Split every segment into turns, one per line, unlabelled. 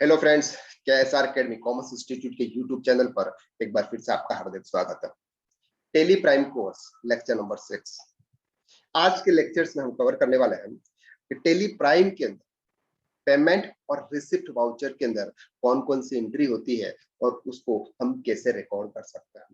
Hello friends, KSR academy commerce institute के YouTube channel पर एक बार फिर से आपका हार्दिक स्वागत है। Tally Prime course lecture number 6। आज के लेक्चर्स में हम कवर करने वाले हैं कि टेली प्राइम के अंदर पेमेंट और रिसिप्ट वाउचर के अंदर कौन कौन सी एंट्री होती है और उसको हम कैसे रिकॉर्ड कर सकते हैं।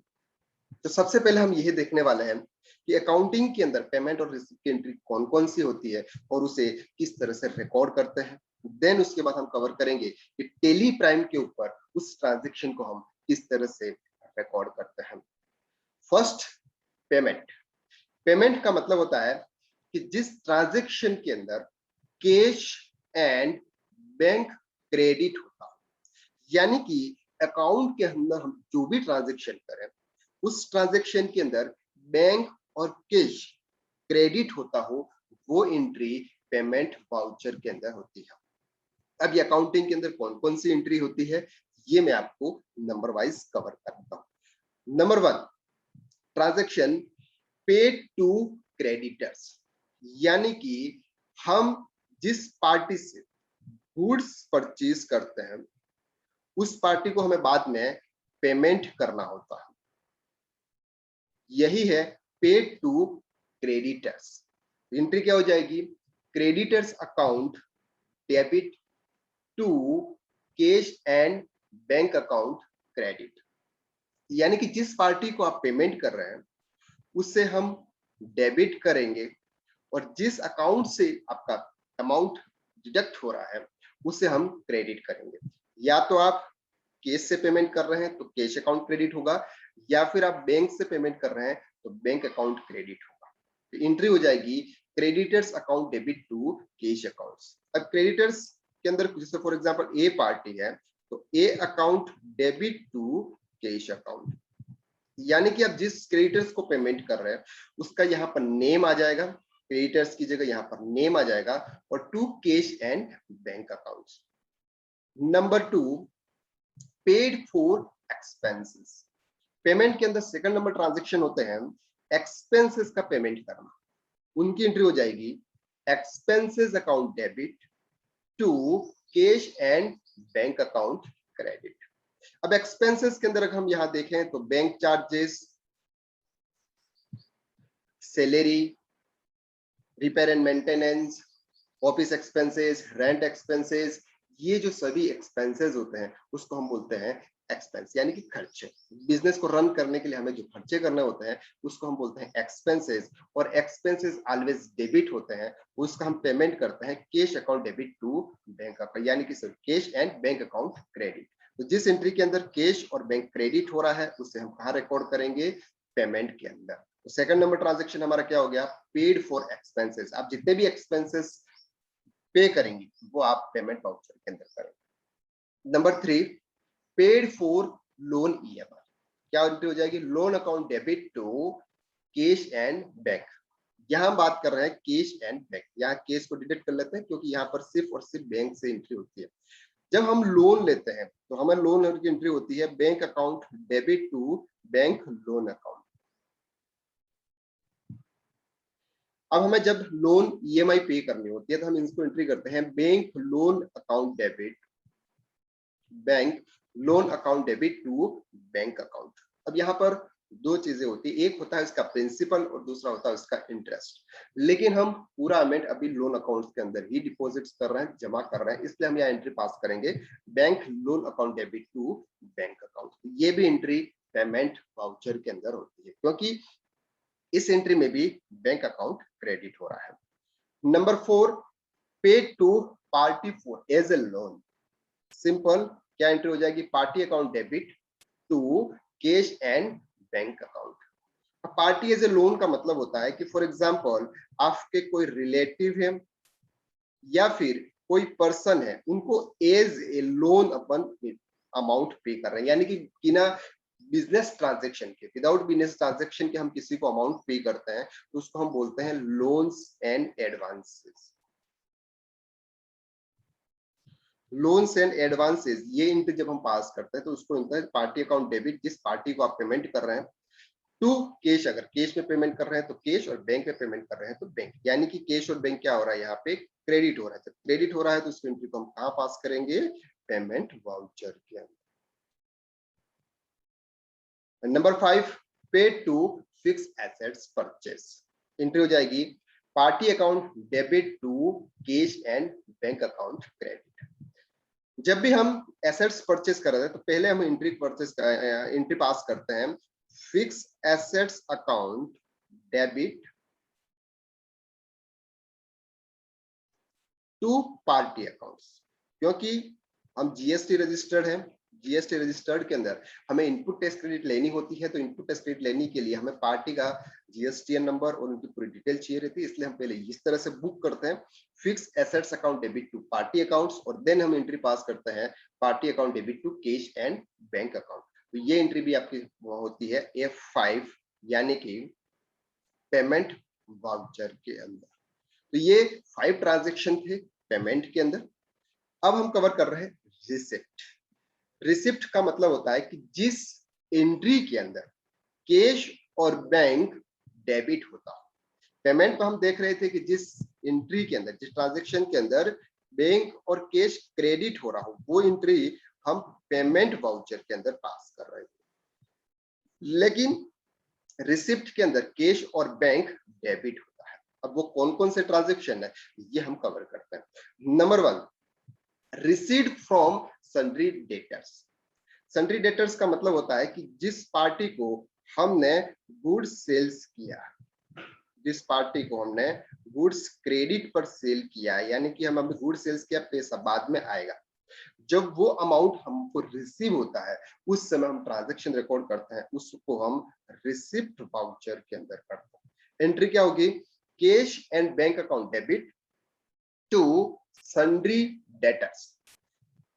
तो सबसे पहले हम यही देखने वाले हैं कि अकाउंटिंग के अंदर पेमेंट और रिसिप्ट की एंट्री कौन कौन सी होती है और उसे किस तरह से रिकॉर्ड करते हैं। देन उसके बाद हम कवर करेंगे कि टेली प्राइम के ऊपर उस ट्रांजैक्शन को हम किस तरह से रिकॉर्ड करते हैं। First, payment. पेमेंट का मतलब होता है कि जिस ट्रांजैक्शन के अंदर कैश एंड बैंक क्रेडिट होता है, यानी कि अकाउंट के अंदर हम जो भी ट्रांजैक्शन करें उस ट्रांजैक्शन के अंदर बैंक और कैश क्रेडिट होता हो, वो एंट्री पेमेंट वाउचर के अंदर होती है। अब ये अकाउंटिंग के अंदर कौन कौन सी एंट्री होती है ये मैं आपको नंबर वाइज कवर करता हूं। Number 1, transaction paid to creditors, यानी कि हम जिस पार्टी से गुड्स परचेज करते हैं उस पार्टी को हमें बाद में पेमेंट करना होता है, यही है पेड टू क्रेडिटर्स। एंट्री क्या हो जाएगी? Creditors account debit to cash and bank account credit, यानी कि जिस पार्टी को आप पेमेंट कर रहे हैं उससे हम डेबिट करेंगे और जिस अकाउंट से आपका अमाउंट डिडक्ट हो रहा है उसे हम क्रेडिट करेंगे। या तो आप कैश से पेमेंट कर रहे हैं तो कैश अकाउंट क्रेडिट होगा, या फिर आप बैंक से पेमेंट कर रहे हैं तो बैंक अकाउंट क्रेडिट होगा। तो एंट्री हो जाएगी creditors account debit to cash accounts. अब क्रेडिटर्स के अंदर जैसे फॉर एग्जांपल ए पार्टी है तो A account debit to cash account, यानी कि आप जिस क्रेडिटर्स को पेमेंट कर रहे हैं उसका यहाँ पर नेम आ जाएगा, क्रेडिटर्स की जगह यहाँ पर नेम आ जाएगा और to cash and bank accounts. Number 2, paid for expenses. Payment के अंदर सेकंड नंबर ट्रांजैक्शन होते हैं एक्सपेंसेस का पेमेंट करना, उनकी एंट्री हो जाएगी expenses account debit to cash and bank account credit. अब एक्सपेंसेस के अंदर अगर हम यहां देखें तो bank charges, salary, repair and maintenance, office expenses, rent expenses, ये जो सभी एक्सपेंसेस होते हैं उसको हम बोलते हैं एक्सपेंस, यानी कि खर्चे। बिजनेस को रन करने के लिए हमें जो खर्चे करने होते हैं उसको हम बोलते हैं एक्सपेंसेस, और एक्सपेंसेस ऑलवेज डेबिट होते हैं, उसका हम पेमेंट करते हैं cash account debit to bank account, यानी कि cash and bank account credit. तो जिस एंट्री के अंदर कैश और बैंक क्रेडिट हो रहा है उसे हम कहाँ रिकॉर्ड करेंगे? पेमेंट के अंदर। तो सेकंड नंबर ट्रांजैक्शन हमारा क्या हो गया? Paid for expenses. आप जितने भी एक्सपेंसेस पे करेंगे वो आप पेमेंट वाउचर के अंदर करेंगे। Number 3, paid for loan EMI। क्या एंट्री हो जाएगी? Loan account debit to cash and bank. यहां हम बात कर रहे हैं कैश एंड बैंक, यहाँ कैश को डिडक्ट कर लेते हैं क्योंकि यहाँ पर सिर्फ और सिर्फ बैंक से एंट्री होती है। जब हम लोन लेते हैं तो हमें लोन की एंट्री होती है bank account debit to bank loan account. अब हमें जब लोन EMI पे करनी होती है तो हम इसको एंट्री करते हैं bank loan account debit, bank loan account debit to bank account. अब यहाँ पर दो चीजें होती है, एक होता है इसका प्रिंसिपल और दूसरा होता है इसका इंटरेस्ट, लेकिन हम पूरा अमाउंट अभी लोन अकाउंट के अंदर ही डिपॉजिट्स कर रहे हैं, जमा कर रहे हैं, इसलिए हम यहाँ एंट्री पास करेंगे bank loan account debit to bank account. ये भी एंट्री पेमेंट वाउचर के अंदर होती है क्योंकि इस एंट्री में भी बैंक अकाउंट क्रेडिट हो रहा है। Number 4, paid to party for as a loan. Simple, क्या एंट्री हो जाएगी? Party account debit to cash and bank account. Party as a loan का मतलब होता है कि फॉर एग्जांपल आपके कोई रिलेटिव है या फिर कोई पर्सन है, उनको एज ए लोन अपन अमाउंट पे कर रहे हैं, यानी कि बिना बिजनेस ट्रांजैक्शन के, विदाउट बिजनेस ट्रांजैक्शन के हम किसी को अमाउंट पे करते हैं तो उसको हम बोलते हैं loans and advances. Loans and advances ये एंट्री जब हम पास करते हैं तो उसको पार्टी अकाउंट डेबिट, जिस पार्टी को आप पेमेंट कर रहे हैं, टू कैश, अगर कैश में पेमेंट कर रहे हैं तो कैश और बैंक में पेमेंट कर रहे हैं तो बैंक, यानी कि कैश और बैंक क्या हो रहा है? यहाँ पे क्रेडिट हो रहा है। जब क्रेडिट हो रहा है तो उस एंट्री को हम कहाँ पास करेंगे? पेमेंट वाउचर के अंदर। Number 5, paid to fix assets purchase. Entry हो जाएगी party account debit to cash and bank account credit. जब भी हम एसेट्स परचेस कर रहे हैं तो पहले हम एंट्री पास करते हैं fix assets account debit to party accounts, क्योंकि हम जीएसटी रजिस्टर्ड हैं। जीएसटी रजिस्टर्ड के अंदर हमें इनपुट टैक्स क्रेडिट लेनी होती है, तो इनपुट टैक्स क्रेडिट लेने के लिए हमें पार्टी का जीएसटीएन नंबर और उनकी पूरी डिटेल चाहिए रहती है, इसलिए हम पहले इस तरह से बुक करते हैं fix assets account debit to party accounts, और देन हम एंट्री पास करते हैं party account debit to cash and bank account. तो ये एंट्री भी आपकी होती है F5 यानी कि पेमेंट वाउचर के अंदर। तो ये 5 ट्रांजैक्शन थे पेमेंट के अंदर। अब हम कवर कर रहे हैं रिसिप्ट। रिसिप्ट का मतलब होता है कि जिस एंट्री के अंदर कैश और बैंक डेबिट होता हो। पेमेंट तो हम देख रहे थे कि जिस एंट्री के अंदर, जिस ट्रांजैक्शन के अंदर बैंक और कैश क्रेडिट हो रहा हो, वो एंट्री हम पेमेंट वाउचर के अंदर पास कर रहे थे। लेकिन रिसिप्ट के अंदर कैश और बैंक डेबिट होता है। अब वो कौन कौन से ट्रांजैक्शन है ये हम कवर करते हैं। Number 1, received from sundry debtors. Sundry debtors का मतलब होता है कि जिस पार्टी को हमने गुड्स सेल्स किया, जिस पार्टी को हमने गुड्स क्रेडिट पर सेल किया, यानी कि हम अभी गुड्स सेल्स किया, पैसा बाद में आएगा, जब वो अमाउंट हमको रिसीव होता है उस समय हम ट्रांजैक्शन रिकॉर्ड करते हैं, उसको हम रिसिप्ट वाउचर के अंदर करते हैं। एंट्री क्या होगी? Cash and bank account debit to sundry debtors.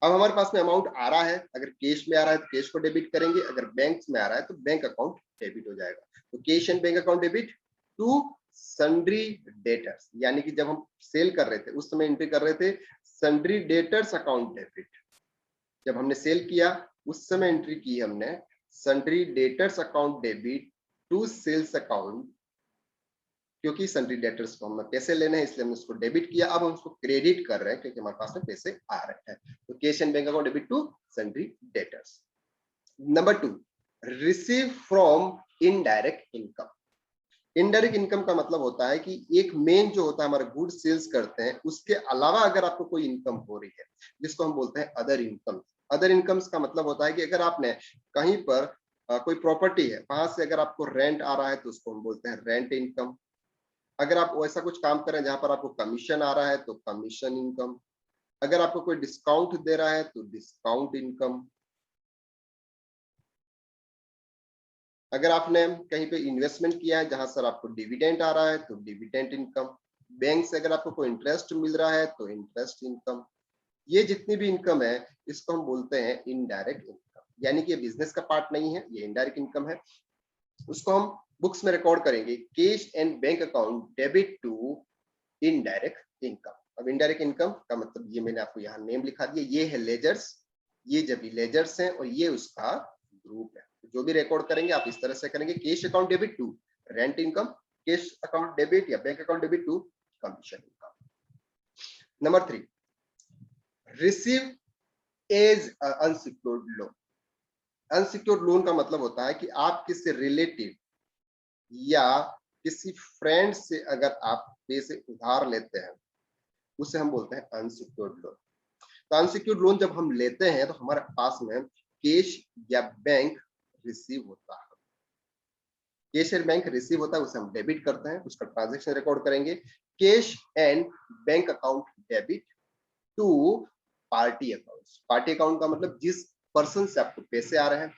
अब हमारे पास में अमाउंट आ रहा है, अगर कैश में आ रहा है तो कैश को डेबिट करेंगे, अगर बैंक में आ रहा है तो बैंक अकाउंट डेबिट हो जाएगा। तो cash and bank account debit to sundry debtors, यानी कि जब हम सेल कर रहे थे उस समय एंट्री कर रहे थे सन्ड्री डेटर्स अकाउंट डेबिट। जब हमने सेल किया उस समय एंट्री की हमने sundry debtors account debit to sales account, क्योंकि सन्ड्री डेटर्स को हमें पैसे लेने हैं इसलिए हमने उसको डेबिट किया। अब हम उसको क्रेडिट कर रहे हैं क्योंकि हमारे पास में पैसे आ रहे हैं। तो cash and bank account debit to sundry debtors. Number 2, receive from indirect income. Indirect income का मतलब होता है कि एक मेन जो होता है हमारा गुड सेल्स करते हैं, उसके अलावा अगर आपको कोई इनकम हो रही है जिसको हम बोलते हैं अदर इनकम। अदर इनकम्स का मतलब होता है कि अगर आपने कहीं पर कोई प्रॉपर्टी है, वहां से अगर आपको रेंट आ रहा है तो उसको हम बोलते हैं रेंट इनकम। अगर आप ऐसा कुछ काम कर रहे हैं जहां पर आपको कमीशन आ रहा है तो कमीशन इनकम। अगर आपको कोई डिस्काउंट दे रहा है तो डिस्काउंट इनकम। अगर आपने कहीं पे इन्वेस्टमेंट किया है जहां सर आपको डिविडेंड आ रहा है तो डिविडेंड इनकम। बैंक से अगर आपको कोई इंटरेस्ट मिल रहा है तो इंटरेस्ट इनकम। ये जितनी भी इनकम है इसको हम बोलते हैं इनडायरेक्ट इनकम, यानी कि ये बिजनेस का पार्ट नहीं है, ये इनडायरेक्ट इनकम है। उसको हम बुक्स में रिकॉर्ड करेंगे cash and bank account debit to indirect income. अब इनडायरेक्ट इनकम का मतलब ये मैंने आपको यहाँ नेम लिखा दिया, ये है लेजर्स, ये जब लेजर्स हैं और ये उसका ग्रुप है। जो भी रिकॉर्ड करेंगे आप इस तरह से करेंगे, cash account debit to rent income, cash account debit या bank account debit to commission income. Number 3, receive as unsecured loan. Unsecured loan का मतलब होता है कि आप किसी रिलेटिव या किसी फ्रेंड से अगर आप पैसे उधार लेते हैं उसे हम बोलते हैं अनसिक्योर्ड लोन। तो अनसिक्योर्ड लोन जब हम लेते हैं तो हमारे पास में कैश या बैंक रिसीव होता है। कैश और बैंक रिसीव होता है, उसे हम डेबिट करते हैं, उसका ट्रांजैक्शन रिकॉर्ड करेंगे cash and bank account debit to party accounts. Party account का मतलब जिस पर्सन से आपको पैसे आ रहे हैं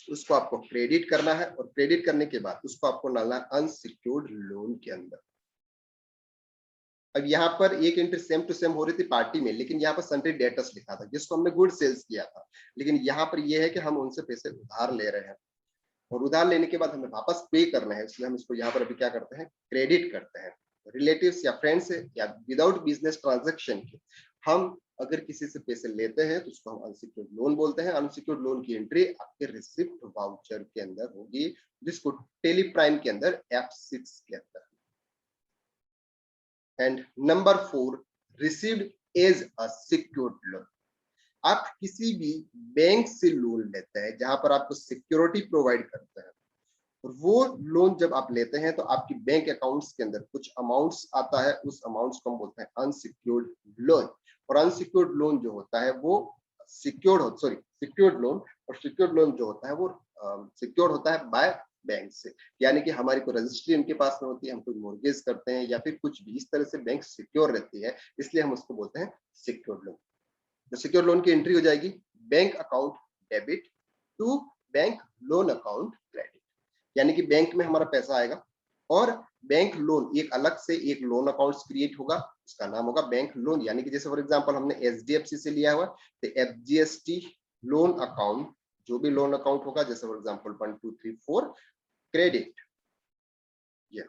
उसको आपको क्रेडिट करना है, और क्रेडिट करने के बाद उसको आपको डालना है अनसिक्योर्ड लोन के अंदर। अब यहाँ पर एक एंट्री सेम टू सेम हो रही थी पार्टी में, लेकिन यहाँ पर सन्ड्री डेटर्स लिखा था जिसको हमने गुड सेल्स किया था, लेकिन यहाँ पर यह है कि हम उनसे पैसे उधार ले रहे हैं और उधार लेने के बाद हमें वापस पे करना है, इसलिए हम इसको यहाँ पर अभी क्या करते हैं, क्रेडिट करते हैं। रिलेटिव्स या फ्रेंड से या विदाउट बिजनेस ट्रांजैक्शन के हम अगर किसी से पैसे लेते हैं तो उसको हम अनसिक्योर्ड लोन बोलते हैं। अनसिक्योर्ड लोन की एंट्री आपके रिसिप्ट वाउचर के अंदर होगी, जिसको टेली प्राइम के अंदर F6 के अंदर। And number 4, received as a secured loan. आप किसी भी बैंक से लोन लेते हैं जहां पर आपको सिक्योरिटी प्रोवाइड करते हैं, और वो लोन जब आप लेते हैं तो आपकी बैंक अकाउंट्स के अंदर कुछ अमाउंट्स आता है, उस अमाउंट्स को हम बोलते हैं अनसिक्योर्ड लोन। और अनसिक्योर्ड लोन जो होता है वो सिक्योर्ड लोन, और सिक्योर्ड लोन जो होता है वो सिक्योर होता है बाय बैंक से, यानी कि हमारी कोई रजिस्ट्री उनके पास में होती है, हम कोई मोर्गेज करते हैं या फिर कुछ भी इस तरह से बैंक सिक्योर रहती है, इसलिए हम उसको बोलते हैं सिक्योर्ड लोन। तो सिक्योर लोन की एंट्री हो जाएगी bank account debit to bank loan account credit, यानी कि बैंक में हमारा पैसा आएगा और बैंक लोन एक अलग से एक लोन अकाउंट क्रिएट होगा, उसका नाम होगा बैंक लोन। यानी कि जैसे फॉर एग्जांपल हमने एचडीएफसी से लिया हुआ तो एफजीएसटी लोन अकाउंट, जो भी लोन अकाउंट होगा, जैसे फॉर एग्जांपल 1 2 3 4 क्रेडिट। ये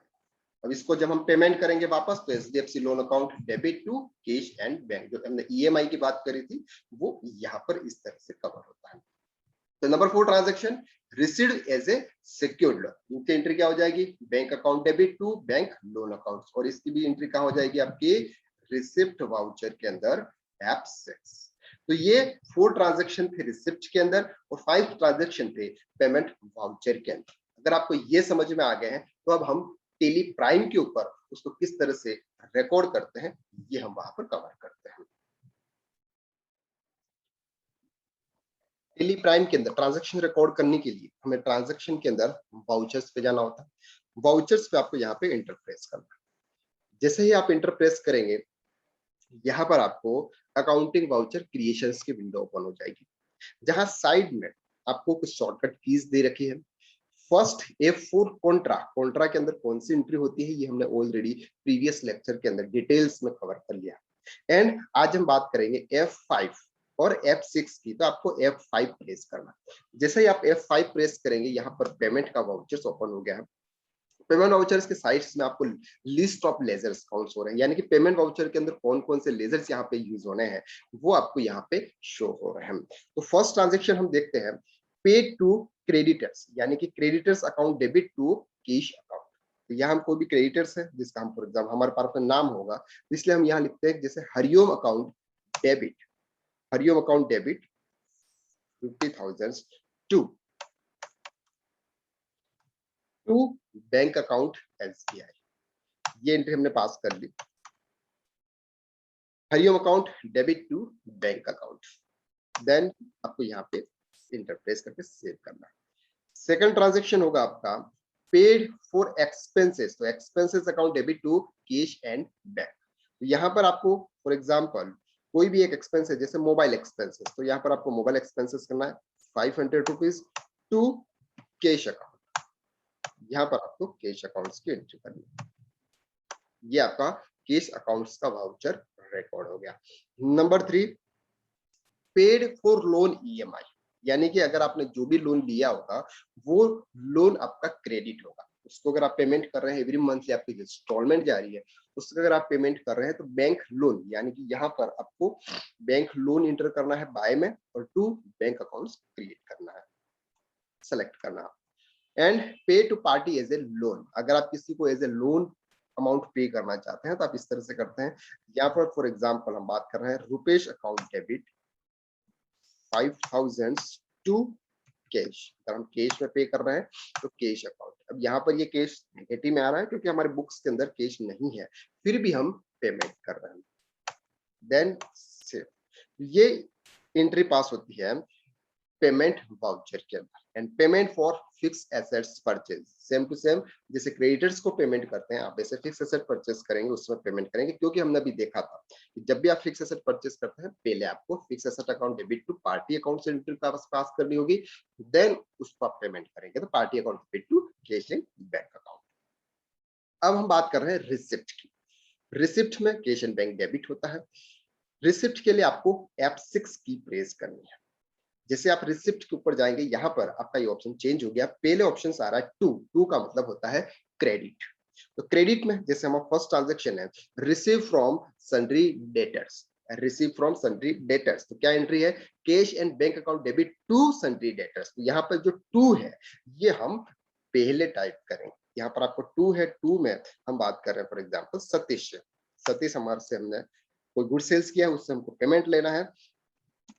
अब इसको जब हम पेमेंट करेंगे वापस तो HDFC loan account debit to cash and bank, जो हमने ईएमआई की बात करी थी वो यहाँ पर इस तरह से कवर होता है। तो number 4 transaction received as a secured loan, इनकी एंट्री क्या हो जाएगी bank account debit to bank loan account, और इसकी भी एंट्री क्या हो जाएगी आपकी रिसिप्ट वाउचर के अंदर F6। तो ये 4 ट्रांजैक्शन थे रिसिप्ट के अंदर और 5 ट्रांजैक्शन थे पेमेंट वाउचर के अंदर। अगर आपको ये समझ में आ गए हैं तो अब हम टेली प्राइम के ऊपर उसको किस तरह से रिकॉर्ड करते हैं ये हम वहां पर कवर करते हैं। टेली प्राइम के अंदर ट्रांजैक्शन रिकॉर्ड करने के लिए हमें ट्रांजैक्शन के अंदर वाउचर्स पे जाना होता है। वाउचर्स पे आपको यहाँ पे इंटर प्रेस करना है। जैसे ही आप इंटर प्रेस करेंगे यहाँ पर आपको अकाउंटिंग वाउचर क्रिएशंस की विंडो ओपन हो जाएगी, जहां साइड में आपको कुछ शॉर्टकट कीज दे रखी है। फर्स्ट F4 कॉन्ट्रा के अंदर कौन सी एंट्री होती है ये हमने ऑलरेडी प्रीवियस लेक्चर के अंदर डिटेल्स में कवर कर लिया। एंड आज हम बात करेंगे F5 और F6 की, तो आपको F5 प्रेस करना। जैसे ही आप F5 प्रेस करेंगे यहाँ पर पेमेंट का वाउचर्स ओपन हो गया है। पेमेंट वाउचर्स के साइड्स में आपको लिस्ट ऑफ लेजर्स काउंट्स हो रहे हैं, यानी कि पेमेंट वाउचर के अंदर कौन कौन से लेजर्स यहाँ पे यूज होने हैं वो आपको यहाँ पे शो हो रहे हैं। तो फर्स्ट ट्रांजेक्शन हम देखते हैं पेड टू क्रेडिटर्स, यानी कि creditors account debit to cash account. तो यहाँ हम कोई भी क्रेडिटर्स है जिसका हम फॉर एग्जाम्पल हमारे पास में नाम होगा, तो इसलिए हम यहाँ लिखते हैं जैसे Hariom account debit, Hariom account debit 50,000 to bank account SBI, ये एंट्री हमने पास कर ली। Hariom account debit to bank account, then आपको यहाँ पे इंटरप्रेस करके सेव करना है। सेकंड ट्रांजैक्शन होगा आपका पेड फॉर एक्सपेंसेस, तो expenses account debit to cash and bank. तो यहाँ पर आपको फॉर एग्जांपल कोई भी एक एक्सपेंस है जैसे मोबाइल एक्सपेंसेस, तो यहाँ पर आपको मोबाइल एक्सपेंसेस करना है 500 रुपीज टू कैश अकाउंट, यहाँ पर आपको कैश अकाउंट्स की एंट्री करनी है। ये आपका कैश अकाउंट्स का वाउचर रिकॉर्ड हो गया। Number 3 paid for loan EMI, यानी कि अगर आपने जो भी लोन लिया होगा वो लोन आपका क्रेडिट होगा, उसको अगर आप पेमेंट कर रहे हैं एवरी मंथ आपकी इंस्टॉलमेंट जा रही है उसको अगर आप पेमेंट कर रहे हैं तो बैंक लोन, यानी कि यहाँ पर आपको बैंक लोन इंटर करना है बाय में और टू बैंक अकाउंट्स क्रिएट करना है, सेलेक्ट करना है। And pay to party as a loan, अगर आप किसी को एज ए लोन अमाउंट पे करना चाहते हैं तो आप इस तरह से करते हैं। यहाँ पर फॉर एग्जांपल हम बात कर रहे हैं Rupesh account debit 5,000 to cash, अगर हम कैश में पे कर रहे हैं तो कैश अकाउंट। अब यहाँ पर ये कैश नेगेटिव में आ रहा है क्योंकि हमारे बुक्स के अंदर कैश नहीं है, फिर भी हम पेमेंट कर रहे हैं। देन ये एंट्री पास होती है पेमेंट वाउचर के अंदर। And payment for fix assets purchase, same to same जैसे क्रेडिटर्स को पेमेंट करते हैं आप ऐसे फिक्स एसेट परचेज करेंगे उसमें पेमेंट करेंगे, क्योंकि हमने अभी देखा था कि जब भी आप फिक्स एसेट परचेज करते हैं पहले आपको fix asset account debit to party account से एंट्री पास करनी होगी, देन उसको आप पेमेंट करेंगे तो party account debit to cash and bank account. अब हम बात कर रहे हैं रिसिप्ट की। रिसिप्ट में कैश एंड बैंक डेबिट होता है। रिसिप्ट के लिए आपको F6 की प्रेस करनी है। जैसे आप रिसिप्ट के ऊपर जाएंगे यहाँ पर आपका ये ऑप्शन चेंज हो गया, पहले ऑप्शन आ रहा है टू का मतलब होता है क्रेडिट। तो क्रेडिट में जैसे हमारा फर्स्ट ट्रांजैक्शन है receive from sundry debtors, receive from sundry debtors, तो क्या एंट्री है cash and bank account debit to sundry debtors. तो यहाँ पर जो टू है ये हम पहले टाइप करेंगे, यहाँ पर आपको टू है, टू में हम बात कर रहे हैं फॉर एग्जाम्पल सतीश हमारे से हमने कोई गुड सेल्स किया है उससे हमको पेमेंट लेना है,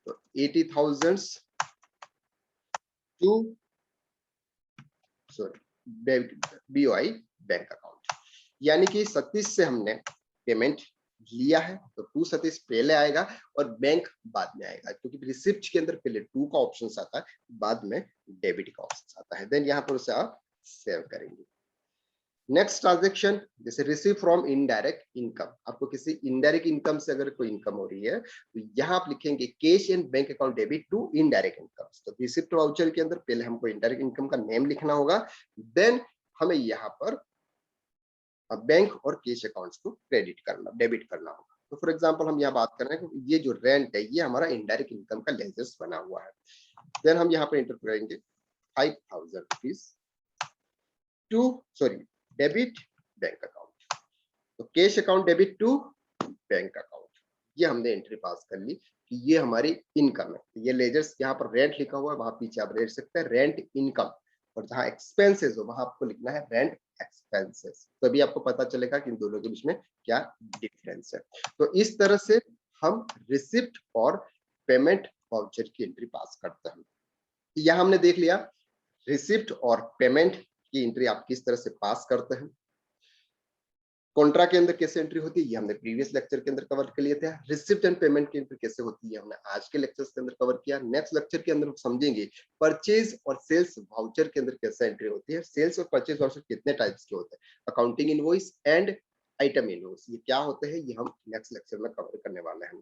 तो 80,000 टू BOI बैंक अकाउंट, यानी कि सतीश से हमने पेमेंट लिया है तो टू सतीश पहले आएगा और बैंक बाद में आएगा, क्योंकि रिसिप्ट के अंदर पहले टू का ऑप्शन आता है, बाद में डेबिट का ऑप्शन आता है। देन यहाँ पर उसे आप सेव करेंगे। नेक्स्ट ट्रांजेक्शन, जैसे रिसीव फ्रॉम इनडायरेक्ट इनकम, आपको किसी इनडायरेक्ट इनकम से अगर कोई इनकम हो रही है तो यहाँ आप लिखेंगे cash and bank account debit to indirect income. तो रिसिप्ट वाउचर के अंदर पहले हमको इनडायरेक्ट इनकम का नेम लिखना होगा, देन हमें यहाँ पर बैंक और कैश अकाउंट्स को डेबिट करना होगा। तो फॉर एग्जांपल हम यहाँ बात कर रहे हैं कि ये जो रेंट है ये हमारा इनडायरेक्ट इनकम का लेजर्स बना हुआ है। देन हम यहाँ पे एंटर करेंगे 5,000 rupees to debit bank account. तो cash account debit to bank account, ये हमने एंट्री पास कर ली कि ये हमारी इनकम है। ये लेजर्स यहाँ पर रेंट लिखा हुआ है, वहां पीछे आप देख सकते हैं रेंट इनकम, और जहां एक्सपेंसेस हो वहां आपको लिखना है रेंट एक्सपेंसेस। तभी आपको पता चलेगा कि इन दोनों के बीच में क्या डिफरेंस है। तो इस तरह से हम रिसिप्ट और पेमेंट वाउचर की एंट्री पास करते हैं। यह हमने देख लिया रिसिप्ट और पेमेंट की एंट्री आप किस तरह से पास करते हैं। कॉन्ट्रा के अंदर कैसे एंट्री होती है ये हमने प्रीवियस लेक्चर के अंदर कवर कर लिए थे। रिसिप्ट एंड पेमेंट की एंट्री कैसे होती है हमने आज के लेक्चर्स के अंदर कवर किया। नेक्स्ट लेक्चर के अंदर हम समझेंगे परचेज और सेल्स वाउचर के अंदर कैसे एंट्री होती है। सेल्स और परचेज वाउचर कितने टाइप्स के होते हैं, accounting invoice and item invoice, ये क्या होते हैं ये हम नेक्स्ट लेक्चर में कवर करने वाले हैं।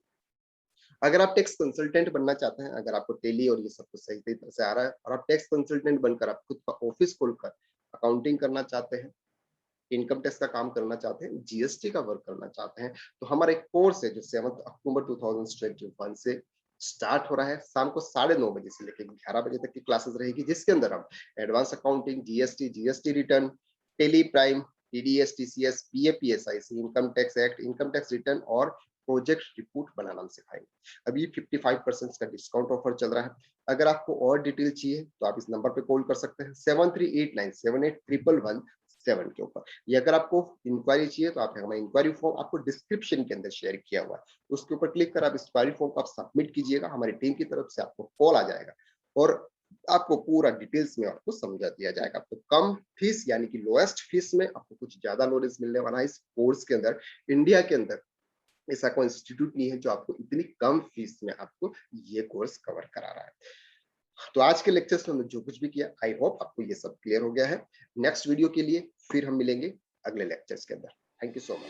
अगर आप टैक्स कंसल्टेंट बनना चाहते हैं, अगर आपको टेली और ये सब कुछ सही तरह से आ रहा है और आप टैक्स कंसल्टेंट बनकर आप खुद का ऑफिस खोलकर अकाउंटिंग करना चाहते हैं, इनकम टैक्स का काम करना चाहते हैं, जीएसटी का वर्क करना चाहते हैं, तो हमारा एक कोर्स है जो 7 अक्टूबर 2021 से स्टार्ट हो रहा है। शाम को 9:30 बजे से लेकर 11 बजे तक की क्लासेस रहेगी, जिसके अंदर हम advance accounting, GST return, Tally Prime, TDS, TCS, PAPSIC, income tax act, income tax return और प्रोजेक्ट रिपोर्ट बनाना हम सिखाएंगे। अभी 55% का डिस्काउंट ऑफर चल रहा है। अगर आपको और डिटेल चाहिए तो आप इस नंबर पे कॉल कर सकते हैं 7389781117 के ऊपर। ये अगर आपको इंक्वायरी चाहिए तो आप हमारा इंक्वायरी फॉर्म आपको डिस्क्रिप्शन के अंदर शेयर किया हुआ है, उसके ऊपर क्लिक कर आप इस इंक्वायरी फॉर्म को आप सबमिट कीजिएगा। हमारी टीम की तरफ से आपको कॉल आ जाएगा और आपको पूरा डिटेल्स में आपको समझा दिया जाएगा। आपको कम फीस यानी कि लोएस्ट फीस में आपको कुछ ज्यादा नॉलेज मिलने वाला है इस कोर्स के अंदर। इंडिया के अंदर ऐसा कोई इंस्टीट्यूट नहीं है जो आपको इतनी कम फीस में आपको ये कोर्स कवर करा रहा है। तो आज के लेक्चर्स में हमने जो कुछ भी किया, आई होप आपको ये सब क्लियर हो गया है। नेक्स्ट वीडियो के लिए फिर हम मिलेंगे अगले लेक्चर्स के अंदर। Thank you so much.